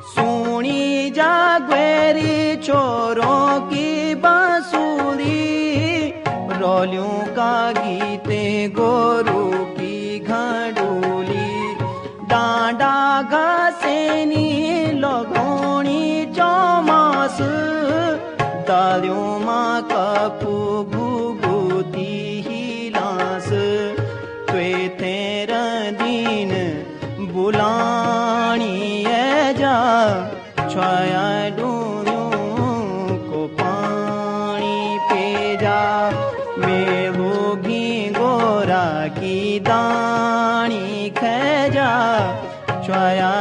सुनी जागवेरी छोरों की बांसुरी, रोलियों का गीते गोरू की घड़ूली, डांडा घसेनी लगोनी चौमास, दालियों माँ कपू घुघुती हिलास, त्वे तेरा दिन बुलानी है जा, छाया डूरियों को पानी पे जा, मैं होगी गोरा की दानी खे जा, छाया